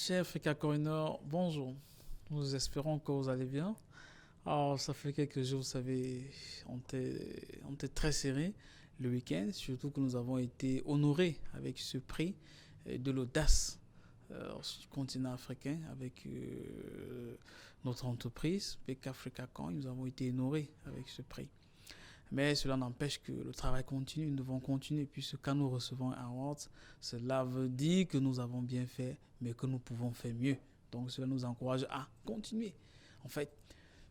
Chers Frikakoiners, bonjour. Nous espérons que vous allez bien. Alors, ça fait quelques jours, vous savez, on était très serré le week-end, surtout que nous avons été honorés avec ce prix de l'audace du continent africain avec notre entreprise, PK Frikacoin. Nous avons été honorés avec ce prix. Mais cela n'empêche que le travail continue, nous devons continuer, puisque quand nous recevons un award, cela veut dire que nous avons bien fait, mais que nous pouvons faire mieux. Donc cela nous encourage à continuer. En fait,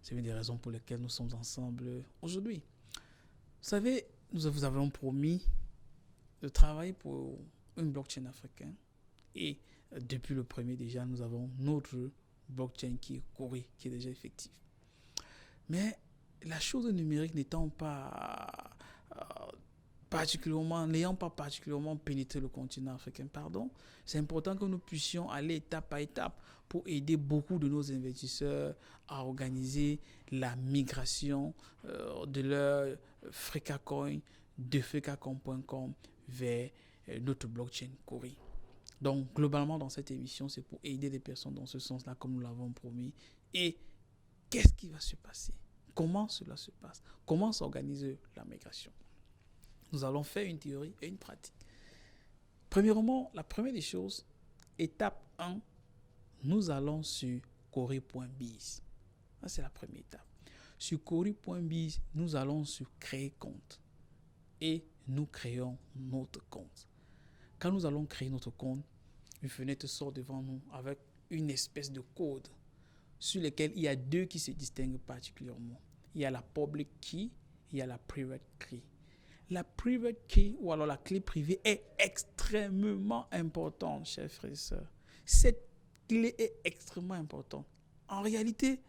c'est une des raisons pour lesquelles nous sommes ensemble aujourd'hui. Vous savez, nous vous avons promis de travailler pour une blockchain africaine. Et depuis le premier déjà, nous avons notre blockchain qui est Cori, qui est déjà effectif. Mais la chose numérique n'étant pas n'ayant pas particulièrement pénétré le continent africain, c'est important que nous puissions aller étape par étape pour aider beaucoup de nos investisseurs à organiser la migration de leur Frikacoin de frikacoin.com vers notre blockchain Cori. Donc, globalement, dans cette émission, c'est pour aider les personnes dans ce sens-là, comme nous l'avons promis. Et qu'est-ce qui va se passer? Comment cela se passe? Comment s'organise la migration? Nous allons faire une théorie et une pratique. Premièrement, la première des choses, étape 1, nous allons sur cori.biz. Ça, c'est la première étape. Sur cori.biz, nous allons sur créer compte. Et nous créons notre compte. Quand nous allons créer notre compte, une fenêtre sort devant nous avec une espèce de code sur lesquels il y a deux qui se distinguent particulièrement. Il y a la public key et il y a la private key. La private key, ou alors la clé privée, est extrêmement importante, chers frères et sœurs. Cette clé est extrêmement importante. En réalité,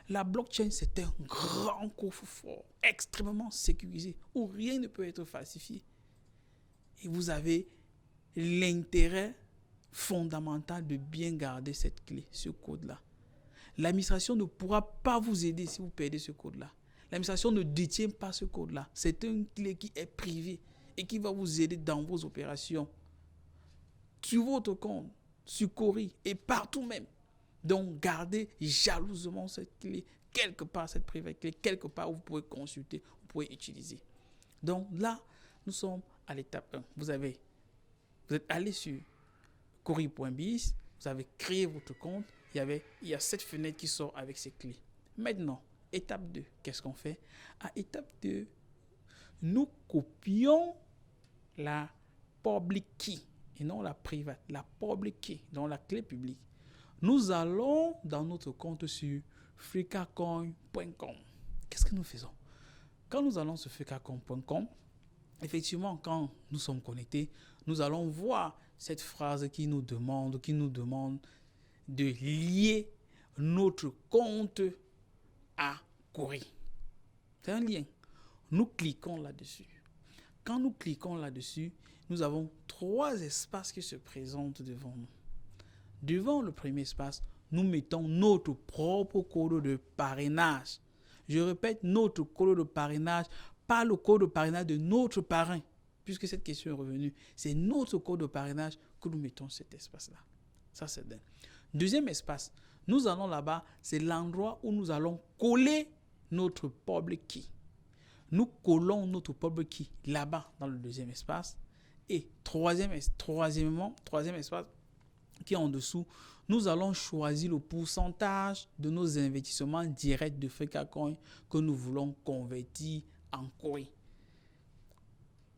la blockchain, c'est un grand coffre-fort, extrêmement sécurisé, où rien ne peut être falsifié. Et vous avez l'intérêt fondamental de bien garder cette clé, ce code-là. L'administration ne pourra pas vous aider si vous perdez ce code-là. L'administration ne détient pas ce code-là. C'est une clé qui est privée et qui va vous aider dans vos opérations, sur votre compte, sur Cori et partout même. Donc, gardez jalousement cette clé, quelque part, cette privée clé, quelque part où vous pouvez consulter, vous pouvez utiliser. Donc là, nous sommes à l'étape 1. Vous êtes allé sur cori.biz, vous avez créé votre compte, il y a cette fenêtre qui sort avec ces clés. Maintenant, étape 2, qu'est-ce qu'on fait? À étape 2, nous copions la public key et non la private, la public key, donc la clé publique. Nous allons dans notre compte sur frikacoin.com. Qu'est-ce que nous faisons? Quand nous allons sur frikacoin.com, effectivement, quand nous sommes connectés, nous allons voir cette phrase qui nous demande de lier notre compte à Cori. C'est un lien. Nous cliquons là-dessus. Quand nous cliquons là-dessus, nous avons 3 espaces qui se présentent devant nous. Devant le premier espace, nous mettons notre propre code de parrainage. Je répète, notre code de parrainage, pas le code de parrainage de notre parrain, puisque cette question est revenue. C'est notre code de parrainage que nous mettons cet espace-là. Ça, c'est d'un. Deuxième espace, nous allons là-bas, c'est l'endroit où nous allons coller notre public key. Nous collons notre public key là-bas dans le deuxième espace. Et troisième espace qui est en dessous, nous allons choisir le pourcentage de nos investissements directs de Frikacoin que nous voulons convertir en Cori.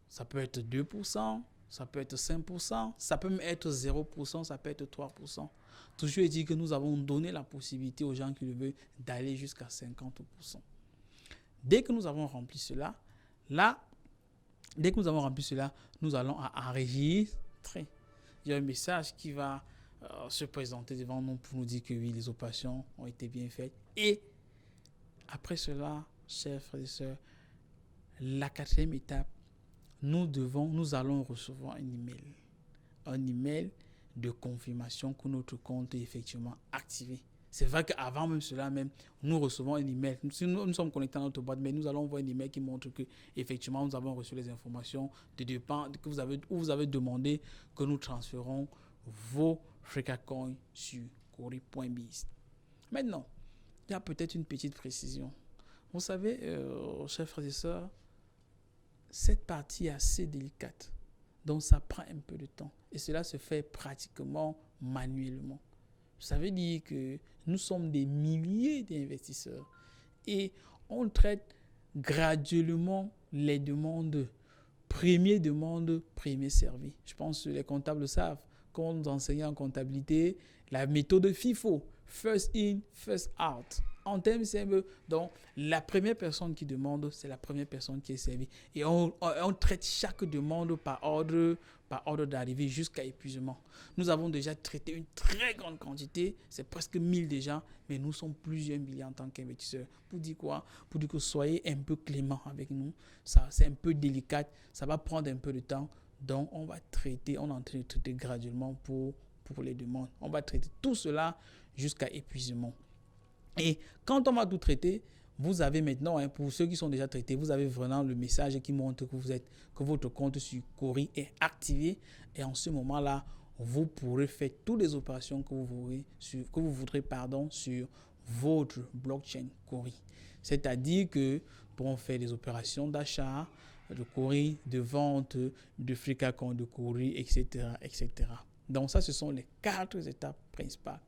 Ça peut être 2%, ça peut être 5%, ça peut même être 0%, ça peut être 3%. Toujours est-il que nous avons donné la possibilité aux gens qui le veulent d'aller jusqu'à 50%. Dès que nous avons rempli cela, nous allons à enregistrer. Il y a un message qui va se présenter devant nous pour nous dire que oui, les opérations ont été bien faites. Et après cela, chers frères et sœurs, la 4e étape, nous allons recevoir un email de confirmation que notre compte est effectivement activé. C'est vrai qu'avant même cela, nous recevons un email. Si nous sommes connectés à notre boîte mail, nous allons voir un email qui montre que effectivement nous avons reçu les informations où vous avez demandé que nous transférons vos FreeCaCoin sur Cori.biz. Maintenant, il y a peut-être une petite précision. Vous savez, chers frères et sœurs, cette partie est assez délicate. Donc, ça prend un peu de temps. Et cela se fait pratiquement manuellement. Ça veut dire que nous sommes des milliers d'investisseurs. Et on traite graduellement les demandes. Première demande, premier servi. Je pense que les comptables savent. Quand on nous enseigne en comptabilité, la méthode FIFO, first in, first out. En termes simples, donc la première personne qui demande, c'est la première personne qui est servie. Et on traite chaque demande par ordre d'arrivée jusqu'à épuisement. Nous avons déjà traité une très grande quantité, c'est presque 1000 déjà, mais nous sommes plusieurs milliers en tant qu'investisseurs. Pour dire quoi? Pour dire que soyez un peu clément avec nous. Ça, c'est un peu délicat, ça va prendre un peu de temps. Donc, on va traiter, on est en train de traiter graduellement pour les demandes. On va traiter tout cela jusqu'à épuisement. Et quand on va tout traiter, vous avez maintenant, pour ceux qui sont déjà traités, vous avez vraiment le message qui montre que votre compte sur Cori est activé. Et en ce moment-là, vous pourrez faire toutes les opérations que vous voudrez sur votre blockchain Cori. C'est-à-dire que pour faire des opérations d'achat de Cori, de vente, de FreeCaCoin, de Cori, etc., etc. Donc ça, ce sont les 4 étapes principales.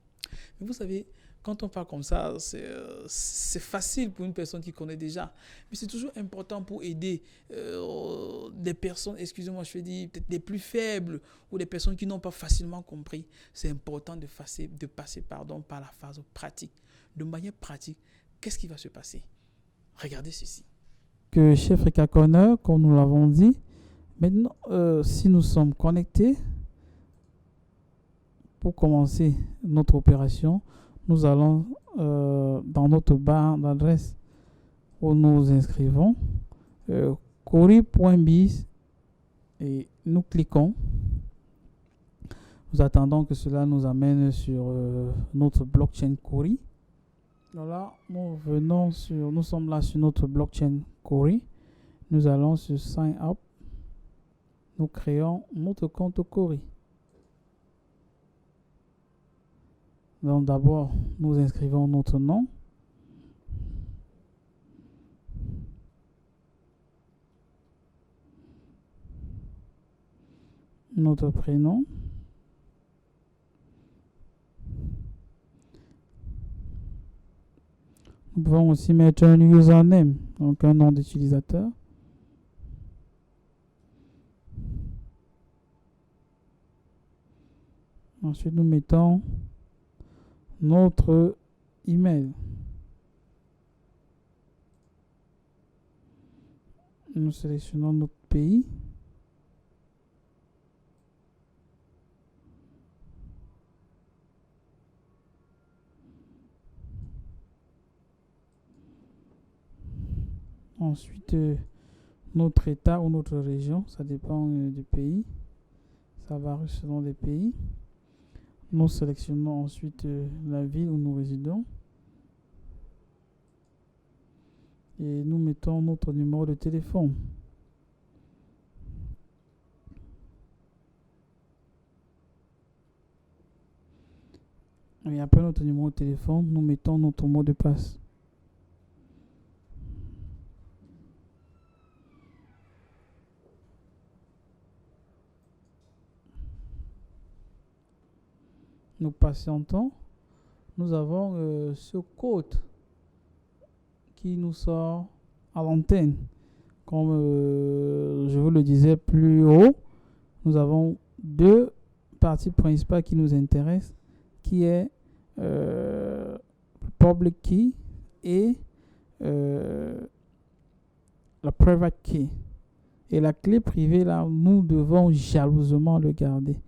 Mais vous savez, quand on parle comme ça, c'est facile pour une personne qui connaît déjà. Mais c'est toujours important pour aider des personnes, excusez-moi, je vais dire peut-être des plus faibles ou des personnes qui n'ont pas facilement compris. C'est important de passer par la phase pratique. De manière pratique, qu'est-ce qui va se passer? Regardez ceci. Que chez FreeCaCoiners, comme nous l'avons dit, maintenant, si nous sommes connectés, pour commencer notre opération, nous allons dans notre barre d'adresse où nous inscrivons Cori.biz et nous cliquons. Nous attendons que cela nous amène sur notre blockchain Cori. Voilà, nous sommes là sur notre blockchain Cori. Nous allons sur Sign Up. Nous créons notre compte Cori. Donc d'abord, nous inscrivons notre nom. Notre prénom. Nous pouvons aussi mettre un username, donc un nom d'utilisateur. Ensuite, nous mettons notre email. Nous sélectionnons notre pays. Ensuite, notre état ou notre région, ça dépend du pays. Ça varie selon les pays. Nous sélectionnons ensuite la ville où nous résidons. Et nous mettons notre numéro de téléphone. Et après notre numéro de téléphone, nous mettons notre mot de passe. Nous patientons. Nous avons ce code qui nous sort à l'antenne. Comme je vous le disais plus haut, nous avons 2 parties principales qui nous intéressent, qui est public key et la private key. Et la clé privée, là, nous devons jalousement le garder.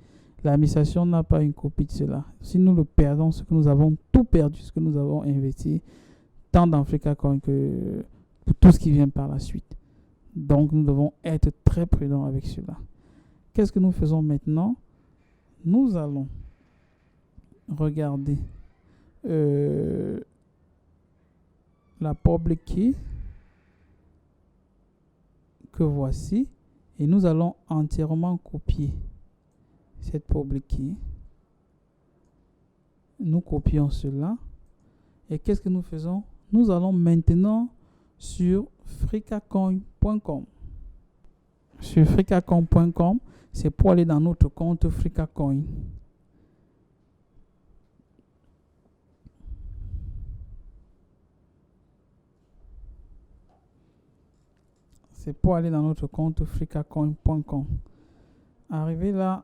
L'administration n'a pas une copie de cela. Si nous le perdons, ce que nous avons tout perdu, ce que nous avons investi, tant dans FreeCaCoin que pour tout ce qui vient par la suite. Donc, nous devons être très prudents avec cela. Qu'est-ce que nous faisons maintenant? Nous allons regarder la public key que voici et nous allons entièrement copier cette public key. Nous copions cela. Et qu'est-ce que nous faisons? Nous allons maintenant sur fricacoin.com. Sur fricacoin.com, c'est pour aller dans notre compte Fricacoin. C'est pour aller dans notre compte fricacoin.com. Arrivé là,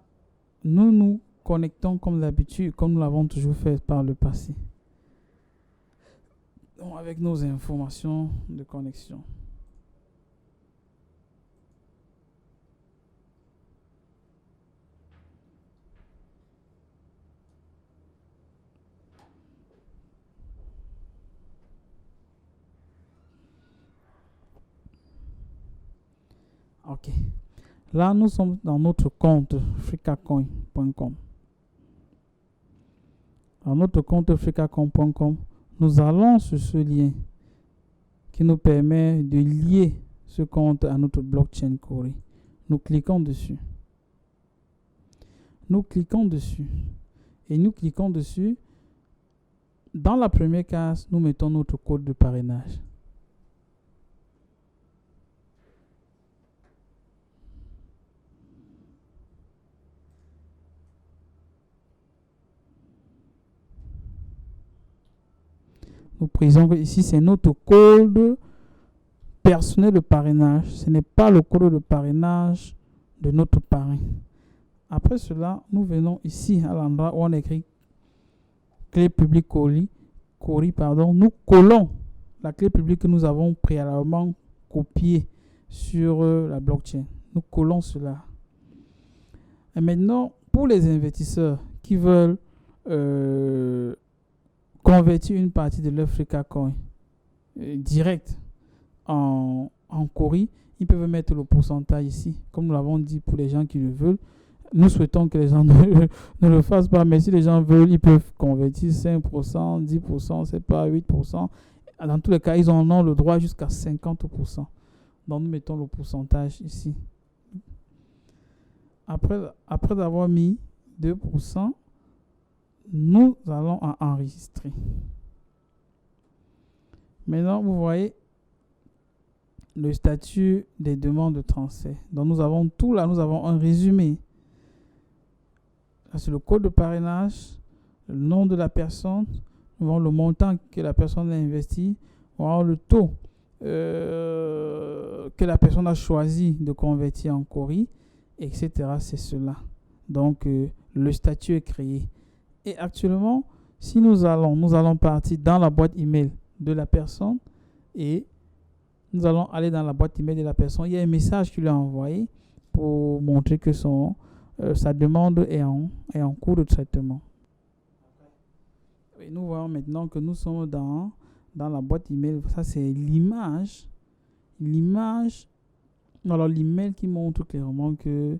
nous nous connectons comme d'habitude, comme nous l'avons toujours fait par le passé. Donc, avec nos informations de connexion. Ok. Là, nous sommes dans notre compte fricacoin.com. Dans notre compte fricacoin.com, nous allons sur ce lien qui nous permet de lier ce compte à notre blockchain Cori. Nous cliquons dessus. Nous cliquons dessus. Et nous cliquons dessus. Dans la première case, nous mettons notre code de parrainage. Nous précisons que ici, c'est notre code personnel de parrainage. Ce n'est pas le code de parrainage de notre parrain. Après cela, nous venons ici à l'endroit où on écrit clé publique Cori. Nous collons la clé publique que nous avons préalablement copiée sur la blockchain. Nous collons cela. Et maintenant, pour les investisseurs qui veulent convertir une partie de leur Fricacoin direct en Cori, ils peuvent mettre le pourcentage ici. Comme nous l'avons dit pour les gens qui le veulent, nous souhaitons que les gens ne le fassent pas, mais si les gens veulent, ils peuvent convertir 5%, 10%, c'est pas 8%. Dans tous les cas, ils en ont le droit jusqu'à 50%. Donc nous mettons le pourcentage ici. Après avoir mis 2%, nous allons enregistrer. Maintenant, vous voyez le statut des demandes de transfert. Donc, nous avons tout là. Nous avons un résumé. Là, c'est le code de parrainage, le nom de la personne, nous avons le montant que la personne a investi, nous avons le taux que la personne a choisi de convertir en Cori, etc. C'est cela. Donc, le statut est créé. Et actuellement, si nous allons partir dans la boîte email de la personne et nous allons aller dans la boîte email de la personne. Il y a un message qu'il a envoyé pour montrer que sa demande est en cours de traitement. Et nous voyons maintenant que nous sommes dans la boîte email. Ça, c'est l'image. Alors, l'email qui montre clairement que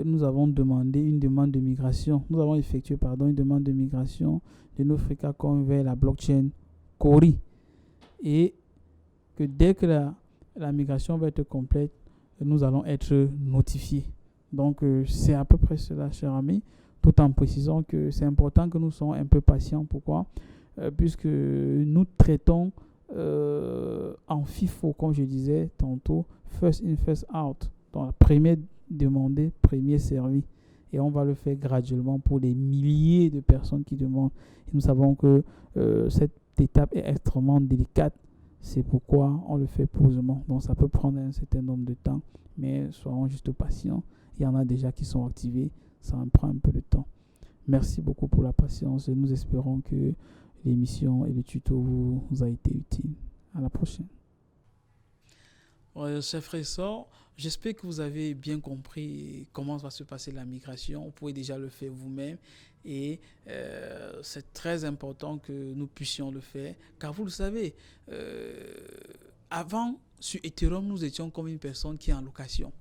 nous avons demandé une demande de migration. Nous avons effectué une demande de migration de nos Fricacoin vers la blockchain Cori. Et que dès que la migration va être complète, nous allons être notifiés. Donc, c'est à peu près cela, chers amis, tout en précisant que c'est important que nous soyons un peu patients. Pourquoi? Puisque nous traitons en FIFO, comme je disais tantôt, first in, first out. Donc, premier demandé, premier servi. Et on va le faire graduellement pour des milliers de personnes qui demandent. Et nous savons que cette étape est extrêmement délicate. C'est pourquoi on le fait posément. Donc, ça peut prendre un certain nombre de temps, mais soyons juste patients. Il y en a déjà qui sont activés. Ça en prend un peu de temps. Merci beaucoup pour la patience et nous espérons que l'émission et le tuto vous a été utile. À la prochaine. Chers frères et sœurs, j'espère que vous avez bien compris comment va se passer la migration. Vous pouvez déjà le faire vous-même et c'est très important que nous puissions le faire car vous le savez, avant sur Ethereum, nous étions comme une personne qui est en location.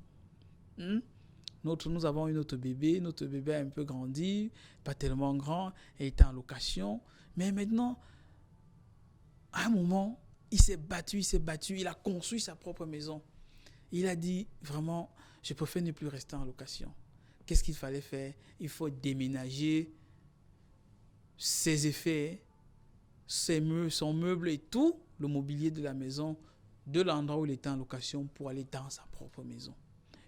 Nous avons eu notre bébé a un peu grandi, pas tellement grand, il était en location, mais maintenant, à un moment, il s'est battu, il a construit sa propre maison. Il a dit, vraiment, je préfère ne plus rester en location. Qu'est-ce qu'il fallait faire? Il faut déménager ses effets, son meuble et tout, le mobilier de la maison, de l'endroit où il était en location pour aller dans sa propre maison.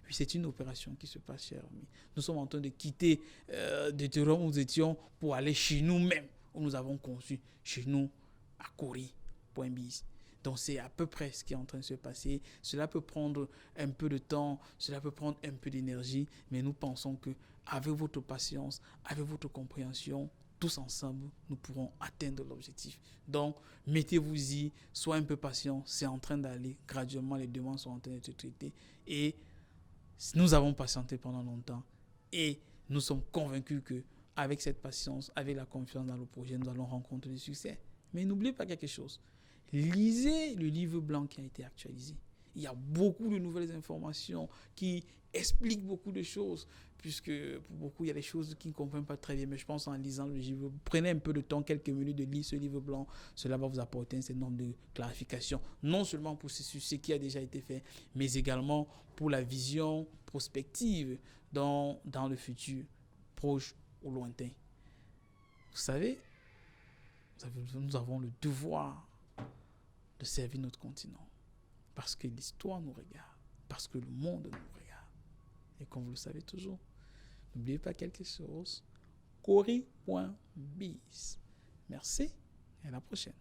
Oui, c'est une opération qui se passe, cher ami. Nous sommes en train de quitter de terrain où nous étions pour aller chez nous-mêmes, où nous avons conçu, chez nous, à Kori.biz. Donc c'est à peu près ce qui est en train de se passer. Cela peut prendre un peu de temps, cela peut prendre un peu d'énergie, mais nous pensons que avec votre patience, avec votre compréhension, tous ensemble, nous pourrons atteindre l'objectif. Donc, mettez-vous-y, soyez un peu patient, c'est en train d'aller graduellement, les demandes sont en train d'être traitées et nous avons patienté pendant longtemps et nous sommes convaincus que avec cette patience, avec la confiance dans le projet, nous allons rencontrer du succès. Mais n'oubliez pas quelque chose. Lisez le livre blanc qui a été actualisé. Il y a beaucoup de nouvelles informations qui expliquent beaucoup de choses, puisque pour beaucoup, il y a des choses qu'ils ne comprennent pas très bien. Mais je pense en lisant le livre, prenez un peu de temps, quelques minutes de lire ce livre blanc. Cela va vous apporter un certain nombre de clarifications, non seulement pour ce qui a déjà été fait, mais également pour la vision prospective dans le futur, proche ou lointain. Vous savez, nous avons le devoir de servir notre continent. Parce que l'histoire nous regarde. Parce que le monde nous regarde. Et comme vous le savez toujours, n'oubliez pas quelque chose. Kori.biz. Merci et à la prochaine.